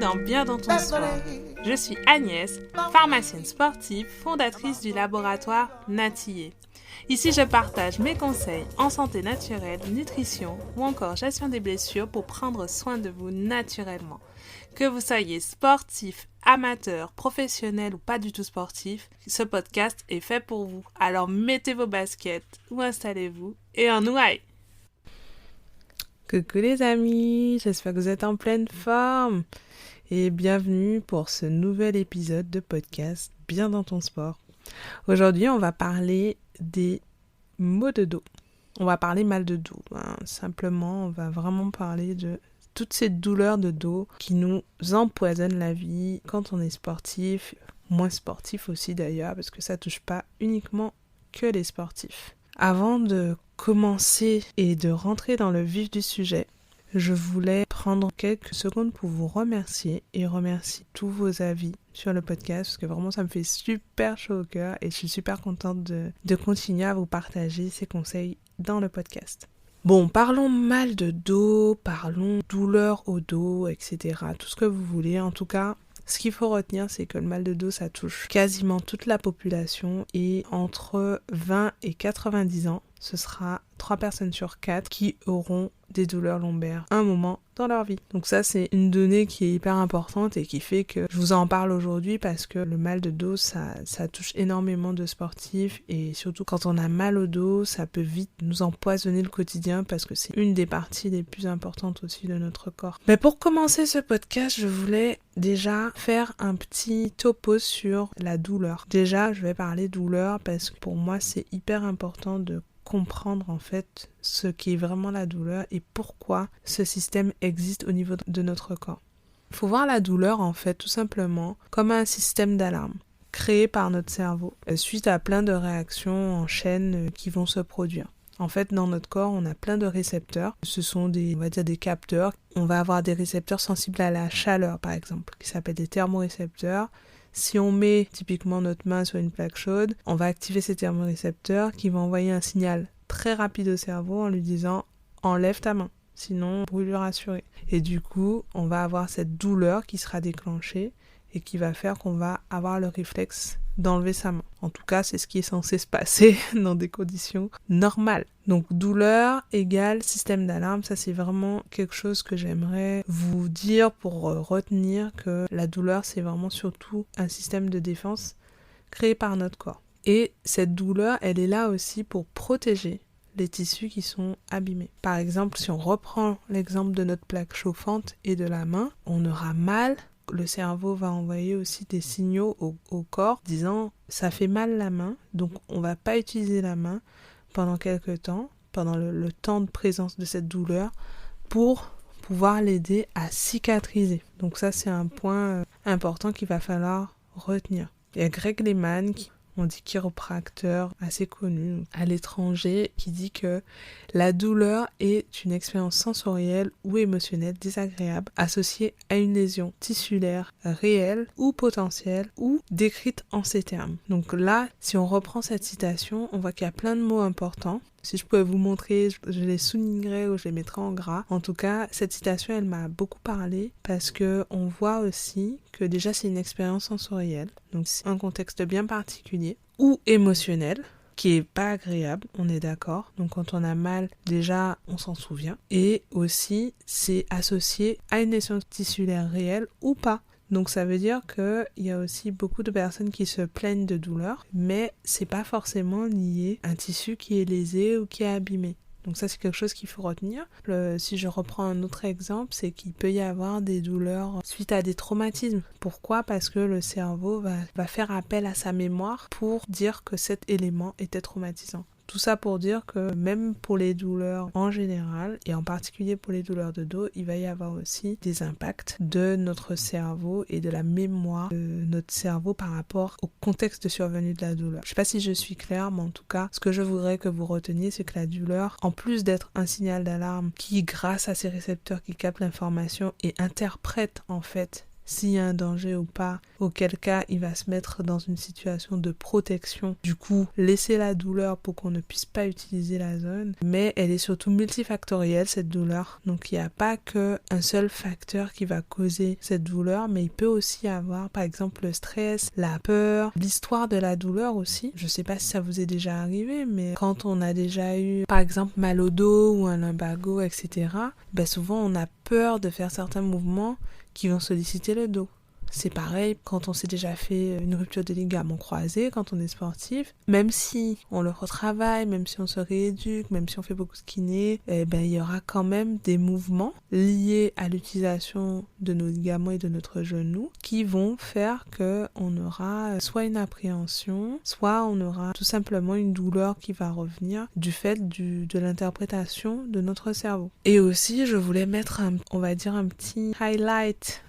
dans Bien dans ton sport. Je suis Agnès, pharmacienne sportive, fondatrice du laboratoire Natillé. Ici, je partage mes conseils en santé naturelle, nutrition ou encore gestion des blessures pour prendre soin de vous naturellement. Que vous soyez sportif, amateur, professionnel ou pas du tout sportif, ce podcast est fait pour vous. Alors mettez vos baskets ou installez-vous et on y. Coucou les amis, j'espère que vous êtes en pleine forme et bienvenue pour ce nouvel épisode de podcast Bien dans ton sport. Aujourd'hui, on va parler des maux de dos. On va parler mal de dos. Simplement, on va vraiment parler de toutes ces douleurs de dos qui nous empoisonnent la vie quand on est sportif, moins sportif aussi d'ailleurs, parce que ça touche pas uniquement que les sportifs. Avant de commencer et de rentrer dans le vif du sujet, je voulais prendre quelques secondes pour vous remercier et remercier tous vos avis sur le podcast parce que vraiment ça me fait super chaud au cœur et je suis super contente de continuer à vous partager ces conseils dans le podcast. Bon, parlons mal de dos, parlons douleur au dos, etc. Tout ce que vous voulez. En tout cas, ce qu'il faut retenir, c'est que le mal de dos, ça touche quasiment toute la population et entre 20 et 90 ans, ce sera 3 personnes sur 4 qui auront des douleurs lombaires à un moment dans leur vie. Donc ça, c'est une donnée qui est hyper importante et qui fait que je vous en parle aujourd'hui parce que le mal de dos, ça touche énormément de sportifs et surtout quand on a mal au dos, ça peut vite nous empoisonner le quotidien parce que c'est une des parties les plus importantes aussi de notre corps. Mais pour commencer ce podcast, je voulais déjà faire un petit topo sur la douleur. Déjà, je vais parler douleur parce que pour moi, c'est hyper important de comprendre en fait ce qui est vraiment la douleur et pourquoi ce système existe au niveau de notre corps. Il faut voir la douleur en fait tout simplement comme un système d'alarme créé par notre cerveau suite à plein de réactions en chaîne qui vont se produire. En fait, dans notre corps, on a plein de récepteurs. Ce sont des capteurs. On va avoir des récepteurs sensibles à la chaleur par exemple, qui s'appellent des thermorécepteurs. Si on met typiquement notre main sur une plaque chaude, on va activer ces thermorécepteurs qui vont envoyer un signal très rapide au cerveau en lui disant « enlève ta main ». Sinon, brûlure assurée. Et du coup, on va avoir cette douleur qui sera déclenchée et qui va faire qu'on va avoir le réflexe d'enlever sa main. En tout cas, c'est ce qui est censé se passer dans des conditions normales. Donc, douleur égale système d'alarme. Ça, c'est vraiment quelque chose que j'aimerais vous dire pour retenir que la douleur, c'est vraiment surtout un système de défense créé par notre corps. Et cette douleur, elle est là aussi pour protéger les tissus qui sont abîmés. Par exemple, si on reprend l'exemple de notre plaque chauffante et de la main, on aura mal. Le cerveau va envoyer aussi des signaux au corps disant « ça fait mal la main », donc on va pas utiliser la main pendant quelques temps, pendant le temps de présence de cette douleur, pour pouvoir l'aider à cicatriser. Donc ça, c'est un point important qu'il va falloir retenir. Il y a Greg Lehman, on dit chiropracteur assez connu à l'étranger, qui dit que la douleur est une expérience sensorielle ou émotionnelle désagréable associée à une lésion tissulaire réelle ou potentielle ou décrite en ces termes. Donc là, si on reprend cette citation, on voit qu'il y a plein de mots importants. Si je pouvais vous montrer, je les soulignerais ou je les mettrais en gras. En tout cas, cette citation, elle m'a beaucoup parlé parce que on voit aussi que déjà c'est une expérience sensorielle, donc c'est un contexte bien particulier, ou émotionnel, qui est pas agréable, on est d'accord. Donc quand on a mal, déjà, on s'en souvient. Et aussi, c'est associé à une lésion tissulaire réelle ou pas. Donc ça veut dire qu'il y a aussi beaucoup de personnes qui se plaignent de douleur, mais c'est pas forcément lié à un tissu qui est lésé ou qui est abîmé. Donc ça, c'est quelque chose qu'il faut retenir. Si je reprends un autre exemple, c'est qu'il peut y avoir des douleurs suite à des traumatismes. Pourquoi ? Parce que le cerveau va faire appel à sa mémoire pour dire que cet élément était traumatisant. Tout ça pour dire que même pour les douleurs en général, et en particulier pour les douleurs de dos, il va y avoir aussi des impacts de notre cerveau et de la mémoire de notre cerveau par rapport au contexte de survenue de la douleur. Je ne sais pas si je suis claire, mais en tout cas, ce que je voudrais que vous reteniez, c'est que la douleur, en plus d'être un signal d'alarme qui, grâce à ces récepteurs qui captent l'information et interprètent en fait s'il y a un danger ou pas, auquel cas il va se mettre dans une situation de protection. Du coup, laisser la douleur pour qu'on ne puisse pas utiliser la zone. Mais elle est surtout multifactorielle, cette douleur. Donc il n'y a pas qu'un seul facteur qui va causer cette douleur, mais il peut aussi y avoir par exemple le stress, la peur, l'histoire de la douleur aussi. Je sais pas si ça vous est déjà arrivé, mais quand on a déjà eu par exemple mal au dos ou un lumbago, etc., ben souvent on a peur de faire certains mouvements qui vont solliciter le dos. C'est pareil quand on s'est déjà fait une rupture de ligament croisé, quand on est sportif, même si on le retravaille, même si on se rééduque, même si on fait beaucoup de kiné, il y aura quand même des mouvements liés à l'utilisation de nos ligaments et de notre genou qui vont faire qu'on aura soit une appréhension, soit on aura tout simplement une douleur qui va revenir du fait de l'interprétation de notre cerveau. Et aussi, je voulais mettre un petit highlight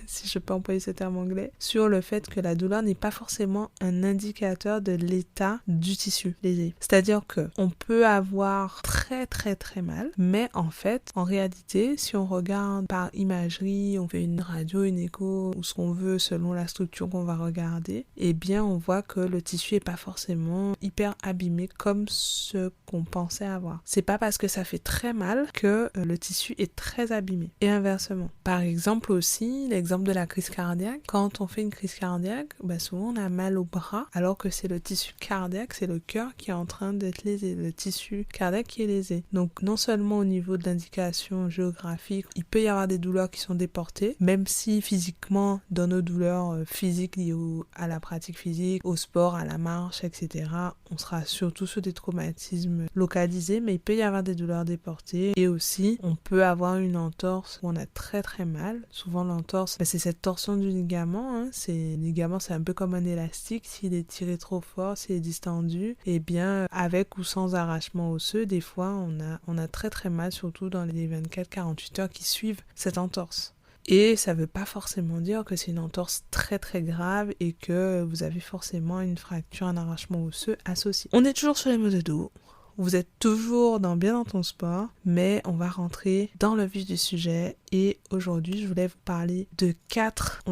si je peux employer ce terme anglais, sur le fait que la douleur n'est pas forcément un indicateur de l'état du tissu lésé. C'est-à-dire que on peut avoir très très très mal, mais en fait, en réalité, si on regarde par imagerie, on fait une radio, une écho, ou ce qu'on veut selon la structure qu'on va regarder, eh bien on voit que le tissu est pas forcément hyper abîmé comme ce qu'on pensait avoir. C'est pas parce que ça fait très mal que le tissu est très abîmé. Et inversement. Par exemple aussi, l'exemple de la crise cardiaque. Quand on fait une crise cardiaque, souvent on a mal au bras, alors que c'est le tissu cardiaque, c'est le cœur qui est en train d'être lésé, le tissu cardiaque qui est lésé. Donc non seulement au niveau de l'indication géographique, il peut y avoir des douleurs qui sont déportées, même si physiquement, dans nos douleurs physiques liées à la pratique physique, au sport, à la marche, etc., on sera surtout sur des traumatismes localisés, mais il peut y avoir des douleurs déportées. Et aussi, on peut avoir une entorse où on a très très mal. Souvent l'entorse, c'est cette torsion du ligament. Le ligament, c'est un peu comme un élastique. S'il est tiré trop fort, s'il est distendu, eh bien, avec ou sans arrachement osseux, des fois, on a très très mal, surtout dans les 24-48 heures qui suivent cette entorse. Et ça veut pas forcément dire que c'est une entorse très très grave et que vous avez forcément une fracture, un arrachement osseux associé. On est toujours sur les maux de dos. Vous êtes toujours bien dans ton sport, mais on va rentrer dans le vif du sujet et aujourd'hui je voulais vous parler de 4,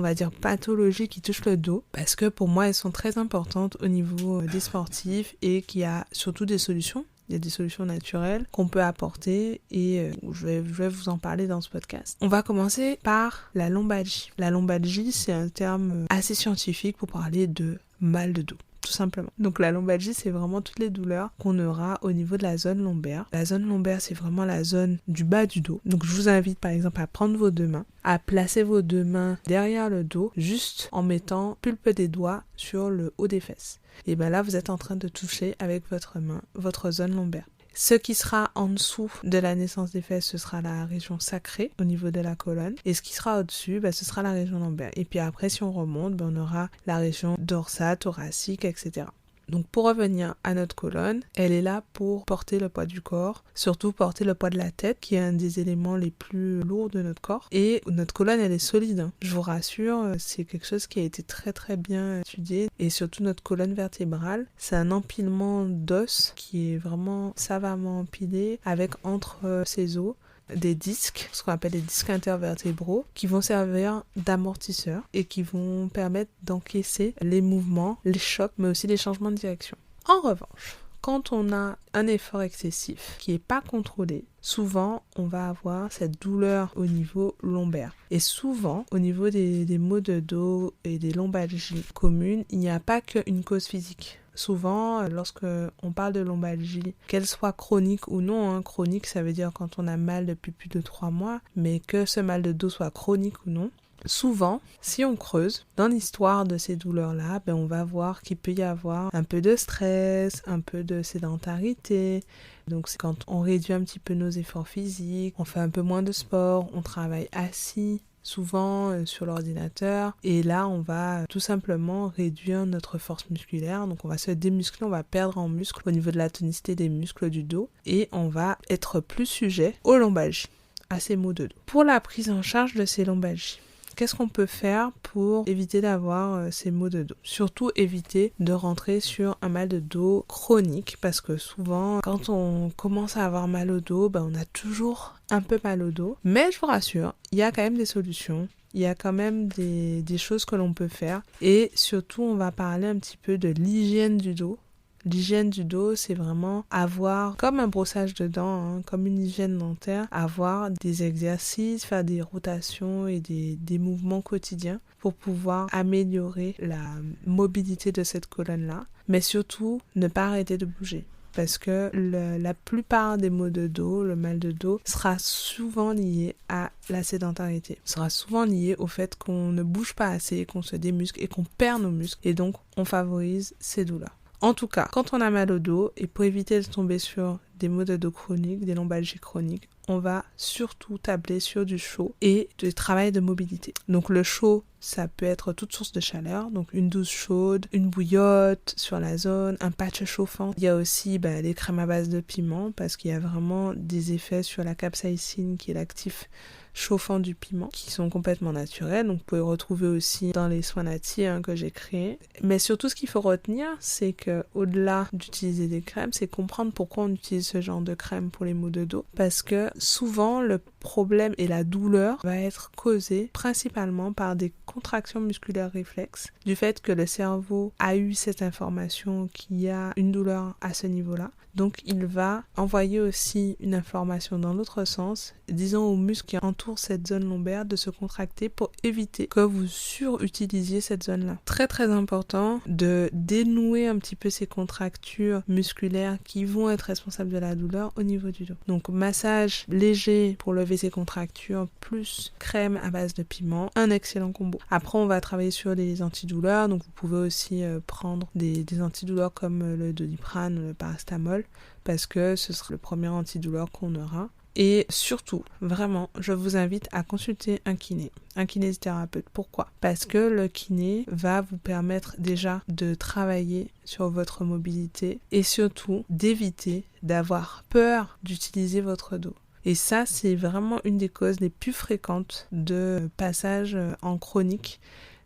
pathologies qui touchent le dos parce que pour moi elles sont très importantes au niveau des sportifs et qu'il y a surtout des solutions. Il y a des solutions naturelles qu'on peut apporter et je vais vous en parler dans ce podcast. On va commencer par la lombalgie. La lombalgie, c'est un terme assez scientifique pour parler de mal de dos. Tout simplement. Donc la lombalgie, c'est vraiment toutes les douleurs qu'on aura au niveau de la zone lombaire. La zone lombaire, c'est vraiment la zone du bas du dos. Donc je vous invite par exemple à prendre vos 2 mains, à placer vos 2 mains derrière le dos, juste en mettant pulpe des doigts sur le haut des fesses. Et bien là, vous êtes en train de toucher avec votre main votre zone lombaire. Ce qui sera en dessous de la naissance des fesses, ce sera la région sacrée au niveau de la colonne. Et ce qui sera au-dessus, ce sera la région lombaire. Et puis après, si on remonte, on aura la région dorsale, thoracique, etc. Donc pour revenir à notre colonne, elle est là pour porter le poids du corps, surtout porter le poids de la tête qui est un des éléments les plus lourds de notre corps. Et notre colonne, elle est solide. Je vous rassure, c'est quelque chose qui a été très très bien étudié. Et surtout notre colonne vertébrale, c'est un empilement d'os qui est vraiment savamment empilé avec entre ses os des disques, ce qu'on appelle les disques intervertébraux, qui vont servir d'amortisseurs et qui vont permettre d'encaisser les mouvements, les chocs, mais aussi les changements de direction. En revanche, quand on a un effort excessif qui n'est pas contrôlé, souvent on va avoir cette douleur au niveau lombaire. Et souvent, au niveau des maux de dos et des lombalgies communes, il n'y a pas qu'une cause physique. Souvent, lorsque on parle de lombalgie, qu'elle soit chronique ou non, chronique ça veut dire quand on a mal depuis plus de 3 mois, mais que ce mal de dos soit chronique ou non, souvent, si on creuse dans l'histoire de ces douleurs-là, on va voir qu'il peut y avoir un peu de stress, un peu de sédentarité. Donc c'est quand on réduit un petit peu nos efforts physiques, on fait un peu moins de sport, on travaille assis, souvent sur l'ordinateur, et là on va tout simplement réduire notre force musculaire, donc on va se démuscler, on va perdre en muscle au niveau de la tonicité des muscles du dos et on va être plus sujet aux lombalgies, à ces maux de dos. Pour la prise en charge de ces lombalgies, qu'est-ce qu'on peut faire pour éviter d'avoir ces maux de dos? Surtout éviter de rentrer sur un mal de dos chronique parce que souvent quand on commence à avoir mal au dos, on a toujours un peu mal au dos. Mais je vous rassure, il y a quand même des solutions. il y a quand même des choses que l'on peut faire. Et surtout, on va parler un petit peu de l'hygiène du dos. L'hygiène du dos, c'est vraiment avoir, comme un brossage de dents, comme une hygiène dentaire, avoir des exercices, faire des rotations et des mouvements quotidiens pour pouvoir améliorer la mobilité de cette colonne-là. Mais surtout, ne pas arrêter de bouger. Parce que la plupart des maux de dos, le mal de dos, sera souvent lié à la sédentarité. Sera souvent lié au fait qu'on ne bouge pas assez, qu'on se démuscle et qu'on perd nos muscles. Et donc, on favorise ces douleurs. En tout cas, quand on a mal au dos, et pour éviter de tomber sur des maux de dos chroniques, des lombalgies chroniques, on va surtout tabler sur du chaud et du travail de mobilité. Donc le chaud, ça peut être toute source de chaleur, donc une douche chaude, une bouillotte sur la zone, un patch chauffant. Il y a aussi les crèmes à base de piment, parce qu'il y a vraiment des effets sur la capsaïcine, qui est l'actif chauffant du piment, qui sont complètement naturels. Donc vous pouvez retrouver aussi dans les soins natifs que j'ai créés. Mais surtout, ce qu'il faut retenir, c'est que au-delà d'utiliser des crèmes, c'est comprendre pourquoi on utilise ce genre de crème pour les maux de dos. Parce que souvent, le problème et la douleur va être causée principalement par des contractions musculaires réflexes, du fait que le cerveau a eu cette information qu'il y a une douleur à ce niveau-là. Donc il va envoyer aussi une information dans l'autre sens, disant aux muscles qui entourent cette zone lombaire de se contracter pour éviter que vous surutilisiez cette zone-là. Très très important de dénouer un petit peu ces contractures musculaires qui vont être responsables de la douleur au niveau du dos. Donc massage léger pour lever ces contractures plus crème à base de piment, un excellent combo. Après on va travailler sur les antidouleurs, donc vous pouvez aussi prendre des antidouleurs comme le Doliprane ou le paracétamol, parce que ce sera le premier antidouleur qu'on aura. Et surtout, vraiment, je vous invite à consulter un kinésithérapeute. Pourquoi ? Parce que le kiné va vous permettre déjà de travailler sur votre mobilité et surtout d'éviter d'avoir peur d'utiliser votre dos. Et ça, c'est vraiment une des causes les plus fréquentes de passage en chronique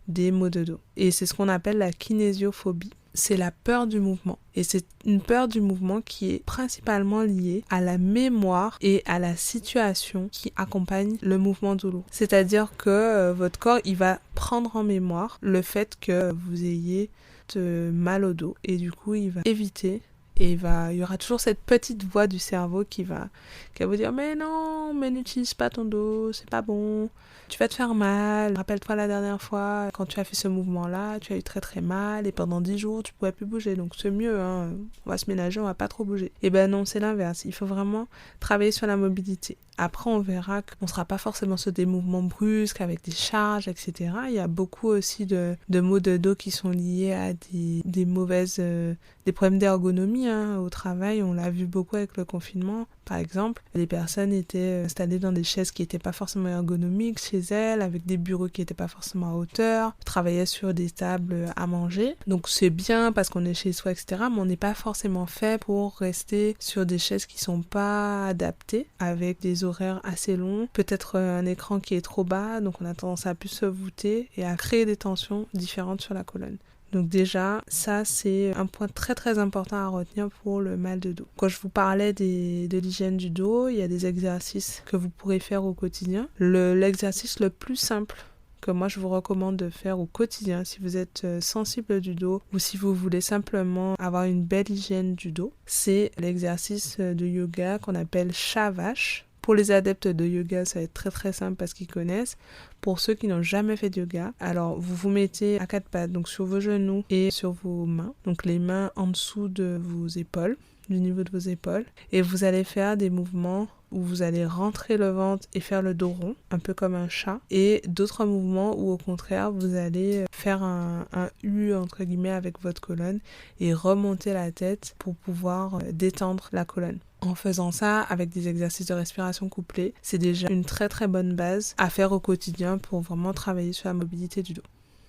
des maux de dos. Et c'est ce qu'on appelle la kinésiophobie. C'est la peur du mouvement. Et c'est une peur du mouvement qui est principalement liée à la mémoire et à la situation qui accompagne le mouvement douloureux. C'est-à-dire que votre corps, il va prendre en mémoire le fait que vous ayez mal au dos. Et du coup, il va éviter. Et il y aura toujours cette petite voix du cerveau qui va vous dire « Mais non, mais n'utilise pas ton dos, c'est pas bon. Tu vas te faire mal. Rappelle-toi la dernière fois, quand tu as fait ce mouvement-là, tu as eu très très mal et pendant 10 jours, tu pouvais plus bouger. Donc c'est mieux, on va se ménager, on va pas trop bouger. » Et ben non, c'est l'inverse. Il faut vraiment travailler sur la mobilité. Après, on verra qu'on ne sera pas forcément sur des mouvements brusques avec des charges, etc. Il y a beaucoup aussi de maux de dos qui sont liés à des problèmes d'ergonomie au travail. On l'a vu beaucoup avec le confinement. Par exemple, les personnes étaient installées dans des chaises qui n'étaient pas forcément ergonomiques chez elles, avec des bureaux qui n'étaient pas forcément à hauteur, travaillaient sur des tables à manger. Donc c'est bien parce qu'on est chez soi, etc. Mais on n'est pas forcément fait pour rester sur des chaises qui ne sont pas adaptées, avec des horaires assez longs, peut-être un écran qui est trop bas, donc on a tendance à plus se voûter et à créer des tensions différentes sur la colonne. Donc déjà, ça c'est un point très très important à retenir pour le mal de dos. Quand je vous parlais de l'hygiène du dos, il y a des exercices que vous pourrez faire au quotidien. L'exercice le plus simple que moi je vous recommande de faire au quotidien si vous êtes sensible du dos ou si vous voulez simplement avoir une belle hygiène du dos, c'est l'exercice de yoga qu'on appelle chat-vache. Pour les adeptes de yoga, ça va être très très simple parce qu'ils connaissent. Pour ceux qui n'ont jamais fait de yoga, alors vous vous mettez à quatre pattes, donc sur vos genoux et sur vos mains, donc les mains en dessous de vos épaules, du niveau de vos épaules, et vous allez faire des mouvements où vous allez rentrer le ventre et faire le dos rond, un peu comme un chat, et d'autres mouvements où au contraire vous allez faire un U entre guillemets avec votre colonne et remonter la tête pour pouvoir détendre la colonne. En faisant ça avec des exercices de respiration couplés, c'est déjà une très très bonne base à faire au quotidien pour vraiment travailler sur la mobilité du dos.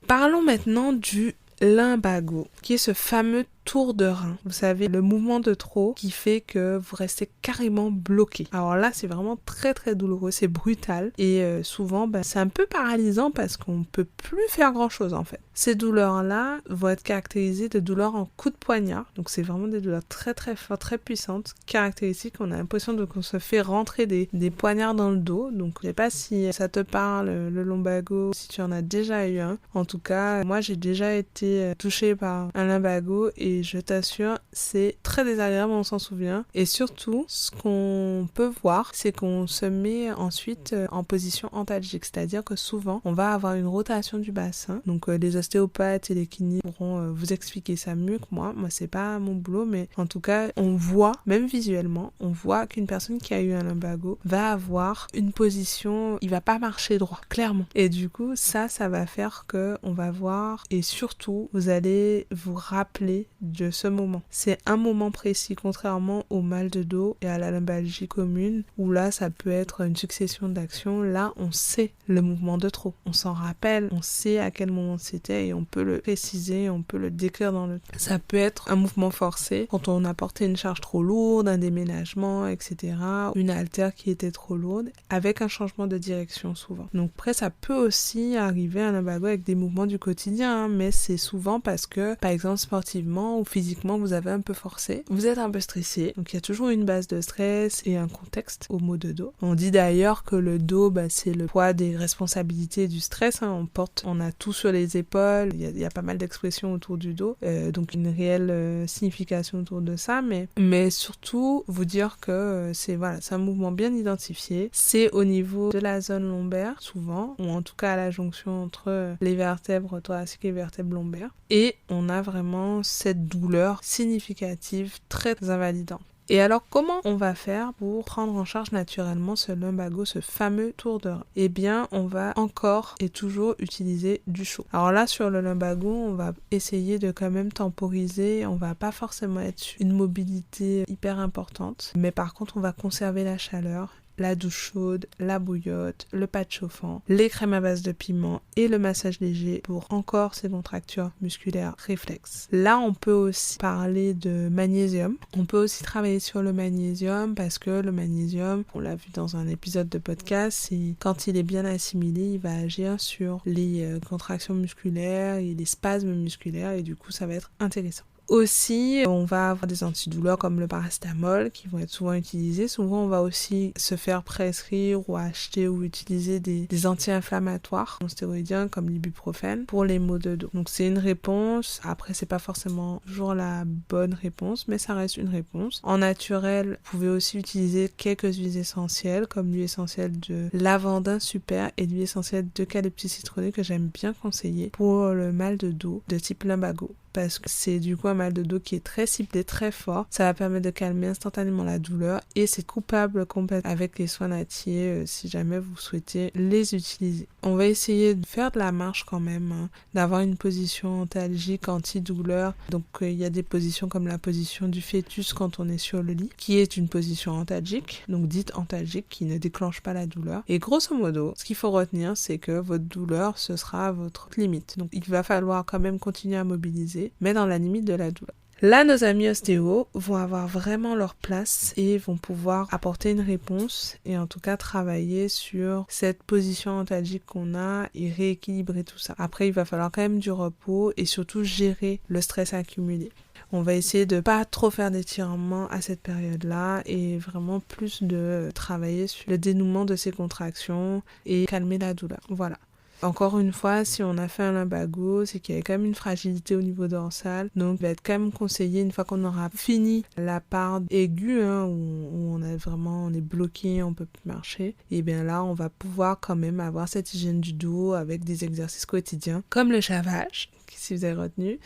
Parlons maintenant du lumbago, qui est ce fameux tour de rein. Vous savez, le mouvement de trop qui fait que vous restez carrément bloqué. Alors là, c'est vraiment très très douloureux, c'est brutal et souvent, c'est un peu paralysant parce qu'on ne peut plus faire grand chose en fait. Ces douleurs-là vont être caractérisées de douleurs en coup de poignard. Donc c'est vraiment des douleurs très très fortes, très puissantes, caractéristiques. On a l'impression qu'on se fait rentrer des poignards dans le dos. Donc je sais pas si ça te parle, le lumbago, si tu en as déjà eu un. En tout cas, moi j'ai déjà été touchée par un lumbago et je t'assure, c'est très désagréable, on s'en souvient. Et surtout, ce qu'on peut voir, c'est qu'on se met ensuite en position antalgique. C'est-à-dire que souvent, on va avoir une rotation du bassin. Donc les ostéopathes et les kinés pourront vous expliquer ça mieux que moi. Moi, c'est pas mon boulot, mais en tout cas, on voit, même visuellement, on voit qu'une personne qui a eu un lumbago va avoir une position, il va pas marcher droit, clairement. Et du coup, ça va faire que on va voir, et surtout, vous allez vous rappeler de ce moment. C'est un moment précis, contrairement au mal de dos et à la lumbalgie commune, où là, ça peut être une succession d'actions. Là, on sait le mouvement de trop. On s'en rappelle, on sait à quel moment c'était et on peut le préciser, on peut le décrire dans le... Ça peut être un mouvement forcé, quand on a porté une charge trop lourde, un déménagement, etc. Une haltère qui était trop lourde, avec un changement de direction souvent. Donc après, ça peut aussi arriver à un lumbago avec des mouvements du quotidien, mais c'est souvent parce que, par exemple, sportivement ou physiquement, vous avez un peu forcé, vous êtes un peu stressé, donc il y a toujours une base de stress et un contexte au mot de dos. On dit d'ailleurs que le dos, c'est le poids des responsabilités du stress, on a tout sur les épaules, il y a pas mal d'expressions autour du dos, donc une réelle signification autour de ça, mais surtout vous dire que c'est un mouvement bien identifié, c'est au niveau de la zone lombaire souvent, ou en tout cas à la jonction entre les vertèbres thoraciques et les vertèbres lombaires, et on a vraiment cette douleur significative, très invalidante. Et alors, comment on va faire pour prendre en charge naturellement ce lumbago, ce fameux tour de rein ? Eh bien, on va encore et toujours utiliser du chaud. Alors là, sur le lumbago, on va essayer de quand même temporiser. On va pas forcément être sur une mobilité hyper importante, mais par contre, on va conserver la chaleur, la douche chaude, la bouillotte, le pad chauffant, les crèmes à base de piment et le massage léger pour encore ces contractures musculaires réflexes. Là, on peut aussi parler de magnésium. On peut aussi travailler sur le magnésium parce que le magnésium, on l'a vu dans un épisode de podcast, quand il est bien assimilé, il va agir sur les contractions musculaires et les spasmes musculaires et du coup, ça va être intéressant. Aussi, on va avoir des antidouleurs comme le paracétamol qui vont être souvent utilisés. Souvent, on va aussi se faire prescrire ou acheter ou utiliser des anti-inflammatoires non stéroïdiens comme l'ibuprofène pour les maux de dos. Donc, c'est une réponse. Après, c'est pas forcément toujours la bonne réponse, mais ça reste une réponse. En naturel, vous pouvez aussi utiliser quelques huiles essentielles comme l'huile essentielle de lavandin super et l'huile essentielle d'eucalyptus citronné que j'aime bien conseiller pour le mal de dos de type lumbago. Parce que c'est du coup un mal de dos qui est très ciblé, très fort. Ça va permettre de calmer instantanément la douleur et c'est coupable complètement avec les soins nattiers si jamais vous souhaitez les utiliser. On va essayer de faire de la marche quand même, d'avoir une position antalgique, anti-douleur. Donc il y a des positions comme la position du fœtus quand on est sur le lit, qui est une position antalgique, donc dite antalgique, qui ne déclenche pas la douleur. Et grosso modo, ce qu'il faut retenir, c'est que votre douleur, ce sera votre limite. Donc il va falloir quand même continuer à mobiliser, mais dans la limite de la douleur. Là, nos amis ostéos vont avoir vraiment leur place et vont pouvoir apporter une réponse et en tout cas travailler sur cette position antalgique qu'on a et rééquilibrer tout ça. Après, il va falloir quand même du repos et surtout gérer le stress accumulé. On va essayer de pas trop faire d'étirements à cette période-là et vraiment plus de travailler sur le dénouement de ces contractions et calmer la douleur. Voilà. Encore une fois, si on a fait un lumbago, c'est qu'il y avait quand même une fragilité au niveau dorsal. Donc, il va être quand même conseillé, une fois qu'on aura fini la part aiguë, où on est bloqué, on peut plus marcher, et bien là, on va pouvoir quand même avoir cette hygiène du dos avec des exercices quotidiens, comme le chavage, si vous avez retenu,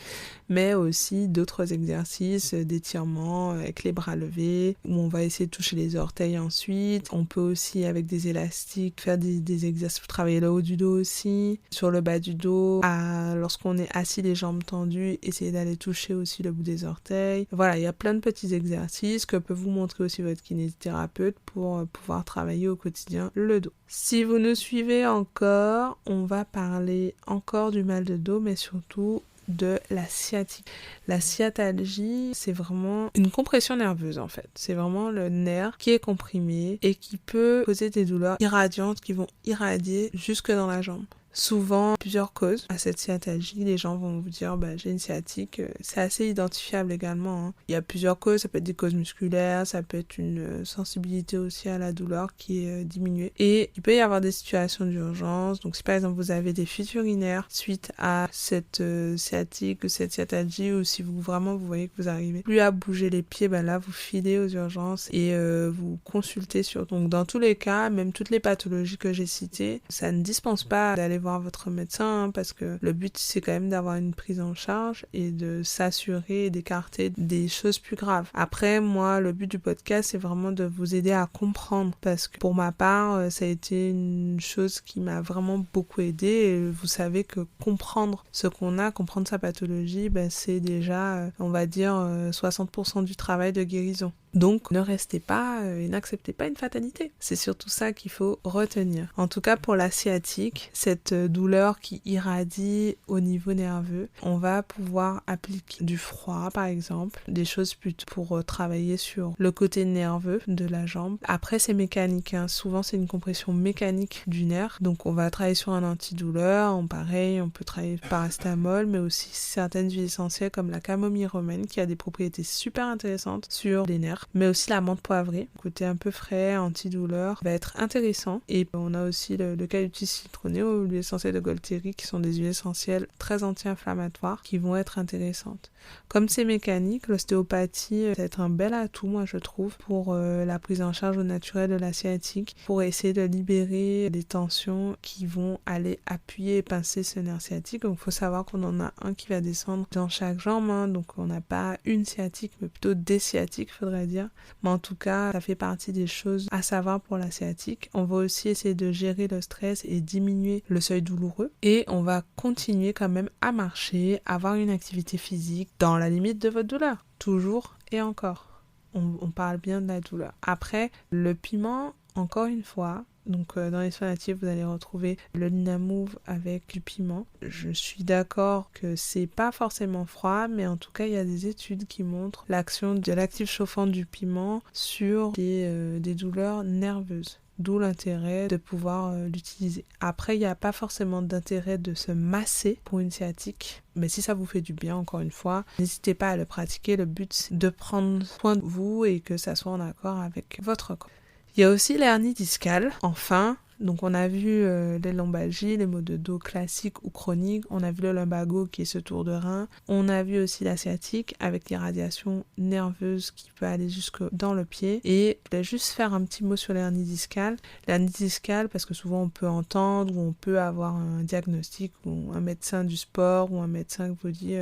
mais aussi d'autres exercices d'étirement avec les bras levés, où on va essayer de toucher les orteils ensuite. On peut aussi, avec des élastiques, faire des exercices pour travailler le haut du dos aussi, sur le bas du dos, lorsqu'on est assis les jambes tendues, essayer d'aller toucher aussi le bout des orteils. Voilà, il y a plein de petits exercices que peut vous montrer aussi votre kinésithérapeute pour pouvoir travailler au quotidien le dos. Si vous nous suivez encore, on va parler encore du mal de dos, mais surtout de la sciatique. La sciatalgie, c'est vraiment une compression nerveuse en fait. C'est vraiment le nerf qui est comprimé et qui peut causer des douleurs irradiantes qui vont irradier jusque dans la jambe. Souvent, plusieurs causes à cette sciatalgie. Les gens vont vous dire j'ai une sciatique. C'est assez identifiable également. Il y a plusieurs causes. Ça peut être des causes musculaires, ça peut être une sensibilité aussi à la douleur qui est diminuée. Et il peut y avoir des situations d'urgence. Donc si par exemple vous avez des fuites urinaires suite à cette sciatique ou cette sciatalgie, ou si vous voyez que vous arrivez plus à bouger les pieds, là vous filez aux urgences et vous consultez sur. Donc dans tous les cas, même toutes les pathologies que j'ai citées, ça ne dispense pas d'aller voir votre médecin parce que le but c'est quand même d'avoir une prise en charge et de s'assurer et d'écarter des choses plus graves. Après moi le but du podcast c'est vraiment de vous aider à comprendre parce que pour ma part ça a été une chose qui m'a vraiment beaucoup aidée et vous savez que comprendre ce qu'on a, comprendre sa pathologie c'est déjà on va dire 60% du travail de guérison. Donc ne restez pas et n'acceptez pas une fatalité. C'est surtout ça qu'il faut retenir. En tout cas pour la sciatique, cette douleur qui irradie au niveau nerveux, on va pouvoir appliquer du froid par exemple, des choses plutôt pour travailler sur le côté nerveux de la jambe. Après c'est mécanique, souvent c'est une compression mécanique du nerf, donc on va travailler sur un antidouleur, pareil on peut travailler paracétamol, mais aussi certaines huiles essentielles comme la camomille romaine qui a des propriétés super intéressantes sur les nerfs. Mais aussi la menthe poivrée, côté un peu frais, antidouleur, va être intéressant. Et on a aussi l'eucalyptus citronné ou l'huile essentielle de Golteri qui sont des huiles essentielles très anti-inflammatoires qui vont être intéressantes. Comme c'est mécanique, l'ostéopathie va être un bel atout, moi je trouve, pour la prise en charge au naturel de la sciatique, pour essayer de libérer les tensions qui vont aller appuyer et pincer ce nerf sciatique. Donc il faut savoir qu'on en a un qui va descendre dans chaque jambe, donc on n'a pas une sciatique, mais plutôt des sciatiques, faudrait dire. Mais en tout cas, ça fait partie des choses à savoir pour la sciatique. On va aussi essayer de gérer le stress et diminuer le seuil douloureux. Et on va continuer quand même à marcher, avoir une activité physique dans la limite de votre douleur. Toujours et encore. On parle bien de la douleur. Après, le piment, encore une fois, donc dans les soins natifs, vous allez retrouver le Linamove avec du piment. Je suis d'accord que c'est pas forcément froid, mais en tout cas, il y a des études qui montrent l'action de l'actif chauffant du piment sur des douleurs nerveuses. D'où l'intérêt de pouvoir l'utiliser. Après, il n'y a pas forcément d'intérêt de se masser pour une sciatique. Mais si ça vous fait du bien, encore une fois, n'hésitez pas à le pratiquer. Le but, c'est de prendre soin de vous et que ça soit en accord avec votre corps. Il y a aussi l'hernie discale, enfin. Donc on a vu les lombalgies, les maux de dos classiques ou chroniques, on a vu le lumbago qui est ce tour de rein, on a vu aussi la sciatique avec l'irradiation nerveuse qui peut aller jusque dans le pied. Et je vais juste faire un petit mot sur l'hernie discale. L'hernie discale, parce que souvent on peut entendre ou on peut avoir un diagnostic ou un médecin du sport ou un médecin qui vous dit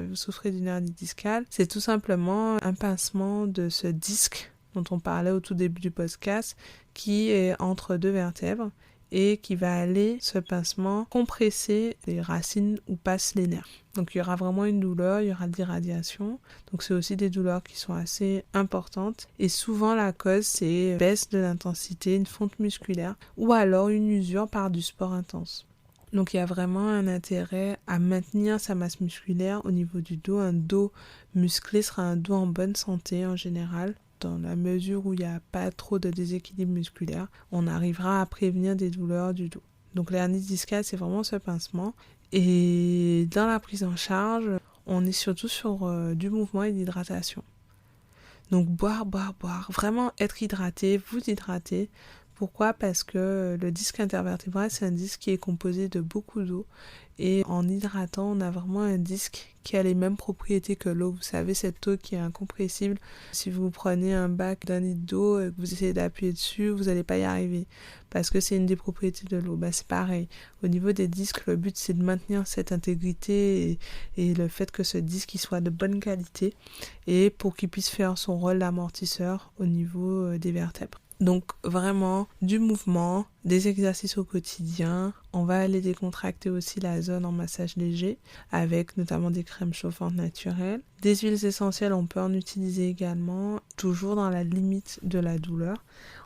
vous souffrez d'une hernie discale. C'est tout simplement un pincement de ce disque dont on parlait au tout début du podcast, qui est entre deux vertèbres et qui va aller, ce pincement, compresser les racines où passent les nerfs. Donc il y aura vraiment une douleur, il y aura de l'irradiation. Donc c'est aussi des douleurs qui sont assez importantes. Et souvent la cause c'est baisse de l'intensité, une fonte musculaire ou alors une usure par du sport intense. Donc il y a vraiment un intérêt à maintenir sa masse musculaire au niveau du dos. Un dos musclé sera un dos en bonne santé en général. Dans la mesure où il n'y a pas trop de déséquilibre musculaire, on arrivera à prévenir des douleurs du dos. Donc l'hernie discale, c'est vraiment ce pincement. Et dans la prise en charge, on est surtout sur du mouvement et d'hydratation. Donc boire, vraiment être hydraté, vous hydrater. Pourquoi ? Parce que le disque intervertébral, c'est un disque qui est composé de beaucoup d'eau. Et en hydratant, on a vraiment un disque qui a les mêmes propriétés que l'eau. Vous savez, cette eau qui est incompressible. Si vous prenez un bac d'un litre d'eau et que vous essayez d'appuyer dessus, vous n'allez pas y arriver. Parce que c'est une des propriétés de l'eau. C'est pareil. Au niveau des disques, le but, c'est de maintenir cette intégrité et le fait que ce disque il soit de bonne qualité. Et pour qu'il puisse faire son rôle d'amortisseur au niveau des vertèbres. Donc vraiment du mouvement, des exercices au quotidien. On va aller décontracter aussi la zone en massage léger avec notamment des crèmes chauffantes naturelles. Des huiles essentielles, on peut en utiliser également, toujours dans la limite de la douleur.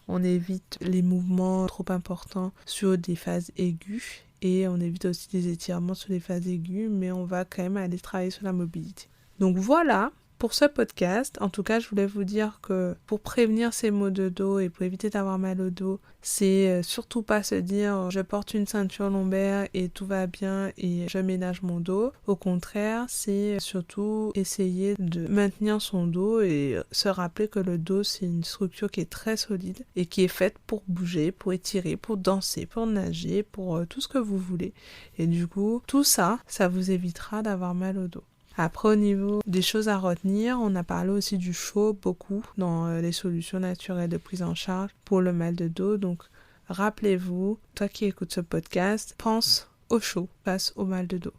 On évite les mouvements trop importants sur des phases aiguës. et on évite aussi des étirements sur les phases aiguës, mais on va quand même aller travailler sur la mobilité. Donc voilà pour ce podcast. En tout cas, je voulais vous dire que pour prévenir ces maux de dos et pour éviter d'avoir mal au dos, c'est surtout pas se dire je porte une ceinture lombaire et tout va bien et je ménage mon dos. Au contraire, c'est surtout essayer de maintenir son dos et se rappeler que le dos, c'est une structure qui est très solide et qui est faite pour bouger, pour étirer, pour danser, pour nager, pour tout ce que vous voulez. Et du coup, tout ça, ça vous évitera d'avoir mal au dos. Après, au niveau des choses à retenir, on a parlé aussi du chaud beaucoup dans les solutions naturelles de prise en charge pour le mal de dos. Donc, rappelez-vous, toi qui écoutes ce podcast, pense au chaud face au mal de dos.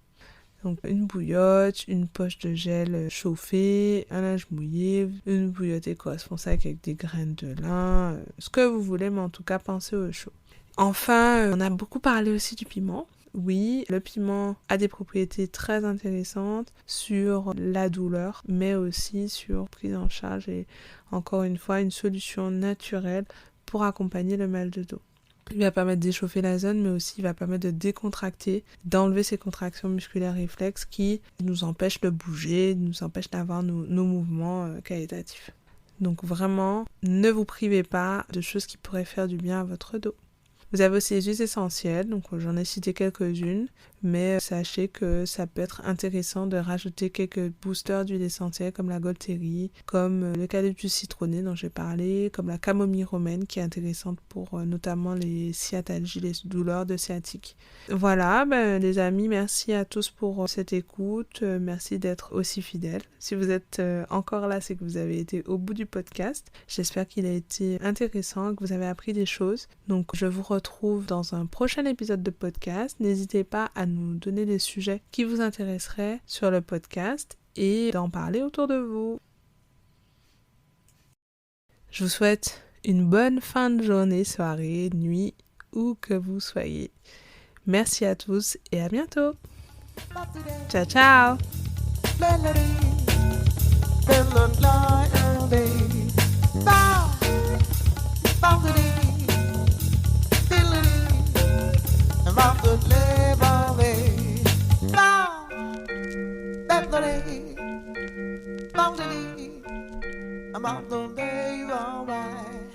Donc, une bouillotte, une poche de gel chauffée, un linge mouillé, une bouillotte écosse foncée avec des graines de lin, ce que vous voulez, mais en tout cas, pensez au chaud. Enfin, on a beaucoup parlé aussi du piment. Oui, le piment a des propriétés très intéressantes sur la douleur, mais aussi sur prise en charge et encore une fois une solution naturelle pour accompagner le mal de dos. Il va permettre d'échauffer la zone, mais aussi il va permettre de décontracter, d'enlever ces contractions musculaires réflexes qui nous empêchent de bouger, nous empêchent d'avoir nos mouvements qualitatifs. Donc vraiment, ne vous privez pas de choses qui pourraient faire du bien à votre dos. Vous avez aussi les huiles essentielles, donc j'en ai cité quelques-unes, mais sachez que ça peut être intéressant de rajouter quelques boosters d'huiles essentielles comme la Golterie, comme l'eucalyptus citronné dont j'ai parlé, comme la camomille romaine qui est intéressante pour notamment les sciatalgies, les douleurs de sciatique. Voilà, les amis, merci à tous pour cette écoute, merci d'être aussi fidèles. Si vous êtes encore là, c'est que vous avez été au bout du podcast. J'espère qu'il a été intéressant, que vous avez appris des choses. Donc je vous retrouve dans un prochain épisode de podcast. N'hésitez pas à nous donner des sujets qui vous intéresseraient sur le podcast et d'en parler autour de vous. Je vous souhaite une bonne fin de journée, soirée, nuit, où que vous soyez. Merci à tous et à bientôt. Ciao, ciao. I'm out the day, alright.